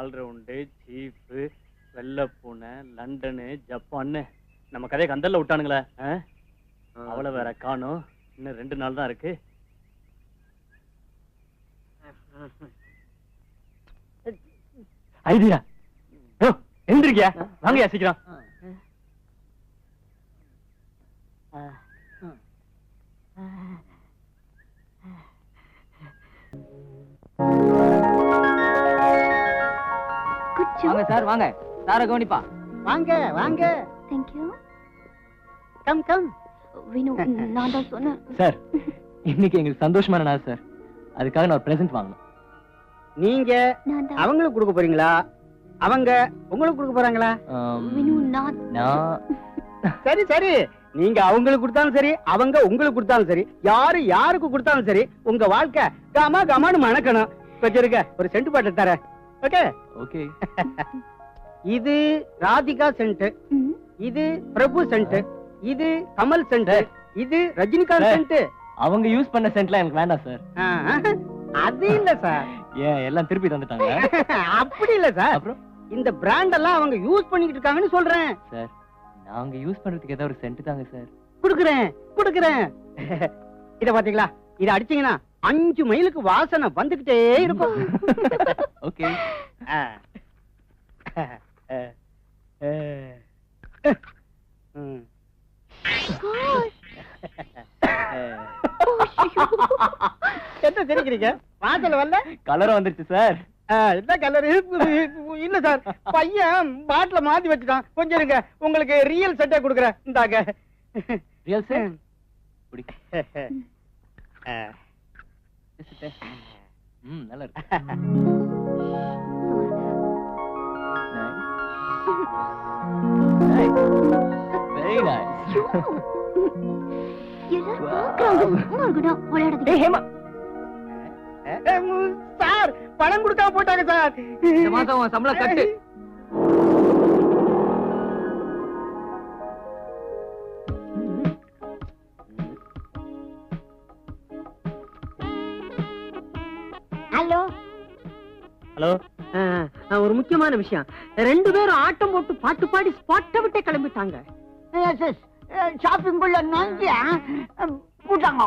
All-round, chief, வெள்ளப்பூனை, London, ஜப்பான்னு நம்ம கதையை கந்தல்ல விட்டானுங்களே. அவளை வேற காணும். இன்னும் 2 நாள் தான் இருக்கு. ஐடியா எந்திரிக்கியா? வாங்கயா சீக்கிரம். வாங்க சார், வாங்க சார கவனிப்பா. வாங்க வாங்க. Thank you. Come come. Vinu, நான் தான் சொன்னேன் சார், இன்னைக்கு எங்களுக்கு சந்தோஷமான நாள் சார். அதுக்காக நான் ஒரு பிரசன்ட் வாங்கணும். நீங்க நான் தான். அவங்களுக்கு கொடுக்க போறீங்களா? அவங்க உங்களுக்கு கொடுக்க போறாங்களா? வினு, நான் சரி சரி, நீங்க அவங்களுக்கு கொடுத்தாலும் சரி, அவங்க உங்களுக்கு கொடுத்தாலும் சரி, யாருக்கு கொடுத்தாலும் சரி, உங்க வாழ்க்கை கமா கமான்னு மணக்கணும். வச்சிருக்க ஒரு சென்ட் பாட்டில் தர. Okay okay. இது ராதிகா சென்ட், இது பிரபு சென்ட், இது கமல் சென்ட், இது ரஜினிகாந்த் சென்ட். அவங்க யூஸ் பண்ண சென்ட்லாம் எனக்கு வேண்டாம் சார். அது இல்ல சார். ஏன் எல்லாம் திருப்பி தந்துட்டாங்க? அப்படி இல்ல சார். அப்புறம் இந்த பிராண்ட் எல்லாம் அவங்க யூஸ் பண்ணிட்டு இருக்காங்கன்னு சொல்றேன் சார். நாங்க யூஸ் பண்றதுக்கு ஏதாவது ஒரு சென்ட் தாங்க சார். குடுக்குறேன். இத பாத்தீங்களா? இத அடிச்சீங்கன்னா 5 மைலுக்கு வாசனை வந்துகிட்டே இருக்கும். ஓகே. என்ன தெரிக்கிறீங்க? வாசல் வரல, கலர் வந்துருச்சு சார். என்ன கலர்? இல்ல சார், பையன் பாட்டில மாத்தி வச்சுட்டான். கொஞ்சம் இருங்க, உங்களுக்கு ரியல் செட்டே கொடுக்குறேன். இந்தாங்க. Real sir. குடி. நல்லா இருக்கு. Very nice. சார், பணம் கொடுக்காம போட்டாங்க சார். இந்த மாசம் சம்பளம் கட்டு. Hello hello. ஒரு முக்கியமான விஷயம். 2 பேரும் ஆட்டம் போட்டு பாட்டு பாடி ஸ்பாட்ட விட்டே கிளம்பிட்டாங்க. ஷாப்பிங் குள்ள நோங்கி போட்டாங்க.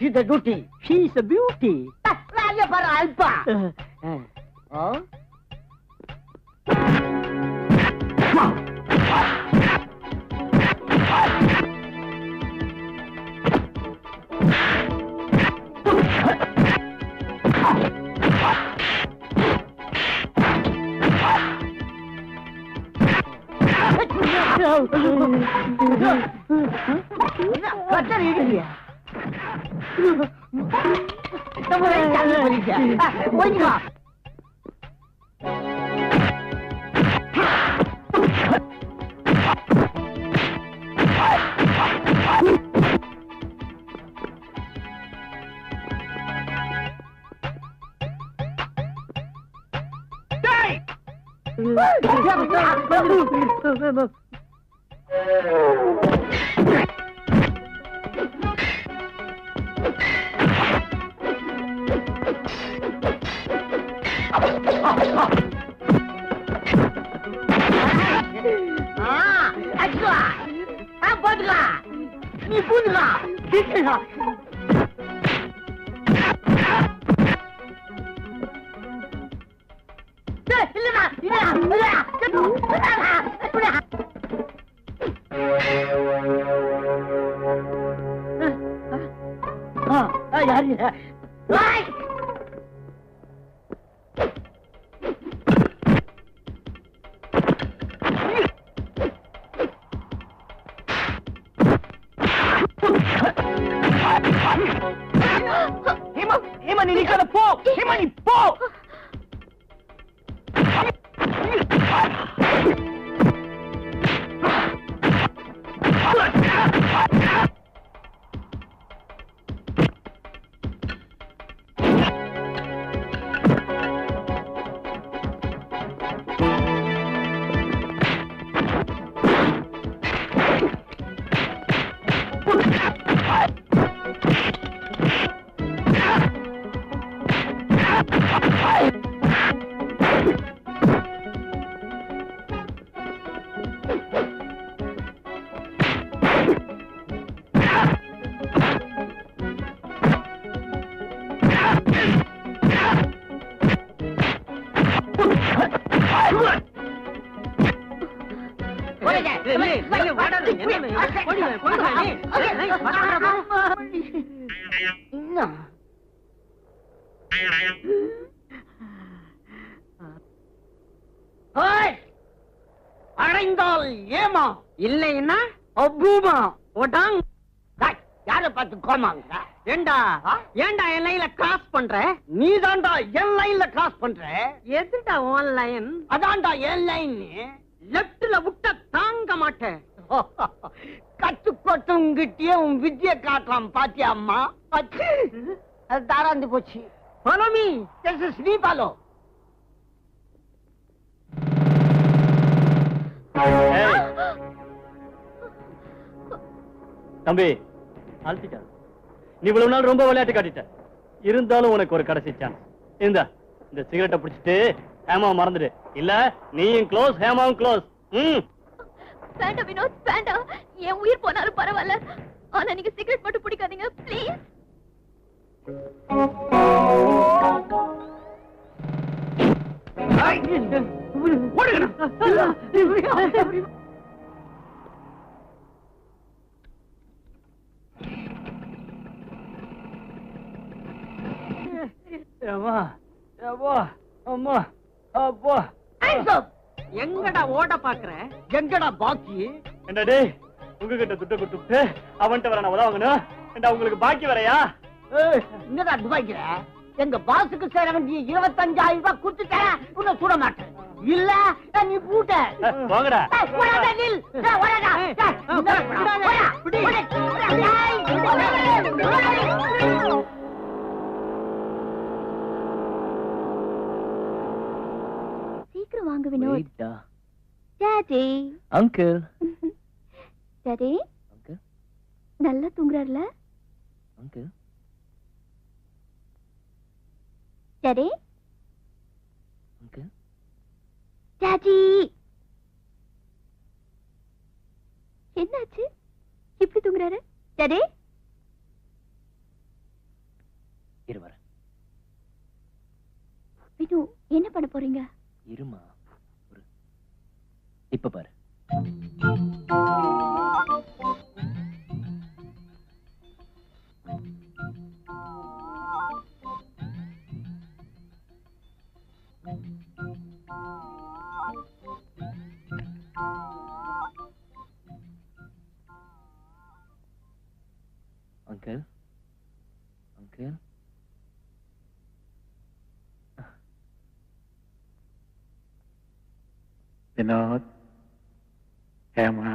She's a beauty. She's a beauty. Raya para alpa. Oh? அடைந்தால் ஏமா இல்லைன்னா அபூமா ஓட்டாங். யார பார்த்து கோமாங்க? ஏண்டா ஏண்டா என் லைன்ல கிராஸ் பண்ற? நீ தான்டா என் லைன்ல கிராஸ் பண்ற. எதுடா உன் லைன்? அதான்டா என் லைன். லெப்ட்ல விட்ட தாங்க மாட்டேன். கத்துக்கொட்டுங்கிட்டே உன் வித்திய காட்டலாம் பாத்தியா அம்மா? அது தாராந்து போச்சு. Follow me. This is me follow. தம்பி அழுத்திட்டா. நீ இவ்வளவு நாள் ரொம்ப விளையாட்டு காட்டிட்ட. இருந்தாலும் உனக்கு ஒரு கடைசி சான்ஸ். இந்த சிகரெட்டை பிடிச்சிட்டு ஹேமா மறந்துடு. இல்ல நீயும் க்ளோஸ், ஹேமாவும் க்ளோஸ். வேண்டாம் வினோத், வேண்டாம். என் உயிர் போனாலும் பரவாயில்ல. ஆனா நீங்க சிகரெட் மட்டும் பிடிக்காதீங்க ப்ளீஸ். எங்கடா ஓட பாக்குற? எங்கடா பாக்கி? என்னடே உங்ககிட்ட துட்ட கொடுத்து அவன்கிட்ட வர நான் உதவணும். உங்களுக்கு பாக்கி வரையா? என்னடா துபாய்க்கிற? எங்க பாசுக்கு சேர வேண்டிய 25,000 ரூபாய் கொடுத்துட்ட. உன்னை சுட மாட்டேன். இல்ல நீ பூட்ட வாங்கடா. சீக்கிரம் வாங்க Vinod. Daddy. Uncle. Daddy. Uncle. நல்லா தூங்குறாருல? அங்கிள். டாடி. அங்கிள். டாடி. என்னாச்சு? இப்படி தூங்குறாரு? டாடி. இரு வரேன். வினு என்ன பண்ண போறீங்க? இருமா. இப்ப பாரு. Uncle. Uncle. Vinod, Hema,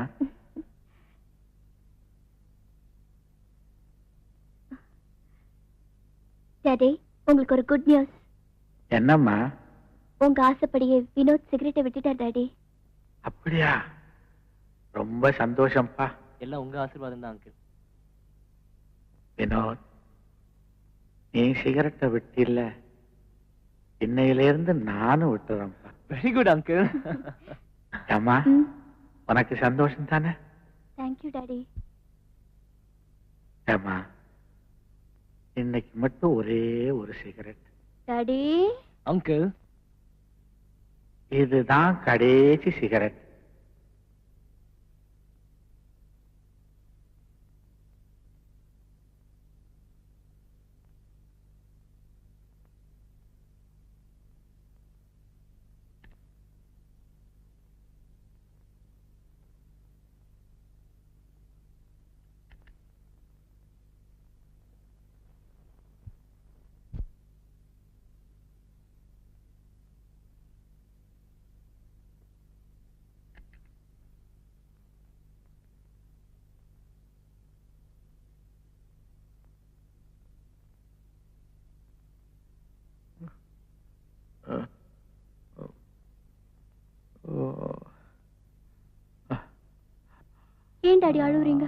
daddy உங்களுக்கு ஒரு குட் நியூஸ். என்னம்மா? உங்க ஆசைப்படியே வினோத் சிகரெட்டை விட்டுட்டார் டாடி. அப்படியா? ரொம்ப சந்தோஷம்ப்பா. எல்லாம் உங்க ஆசீர்வாதம் தான் அங்கிள். வினோத், நீ சிகரெட்டை விட்டில்ல, இன்னையிலிருந்து நானும் விட்டுறேன்ப்பா. Very good uncle. ஏம்மா, உனக்கு சந்தோஷம் தானே? Thank you daddy. ஏம்மா, இன்னைக்கு மட்டும் ஒரே ஒரு சிகரெட். டாடி. அங்கிள். இதுதான் கடைசி சிகரெட். ஏன் டாடி அழுவுறீங்க?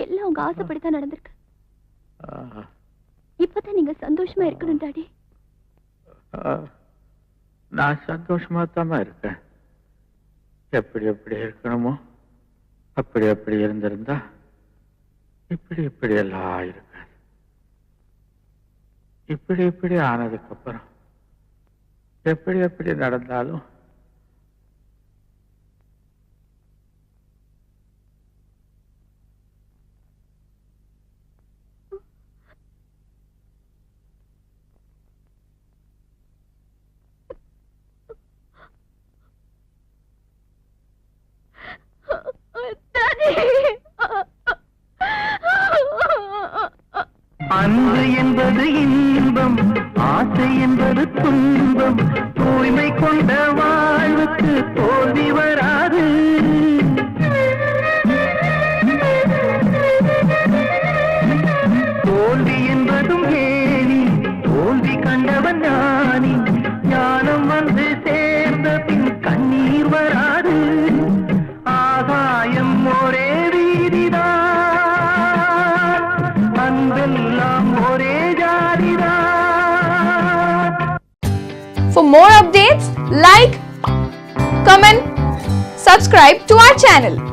எல்லாம் உங்க ஆசைப்படித்தான் நடந்திருக்கு. இப்பதான் நீங்க சந்தோஷமா இருக்கணும் டாடி. நான் சந்தோஷமா தான் இருக்கேன். எப்படி எப்படி இருக்கணுமோ அப்படி அப்படி இருந்திருந்தா இப்படி இப்படி எல்லாம் இருக்காது. இப்படி இப்படி ஆனதுக்கு அப்புறம் எப்படி எப்படி நடந்தாலும் more updates, like, comment, subscribe to our channel.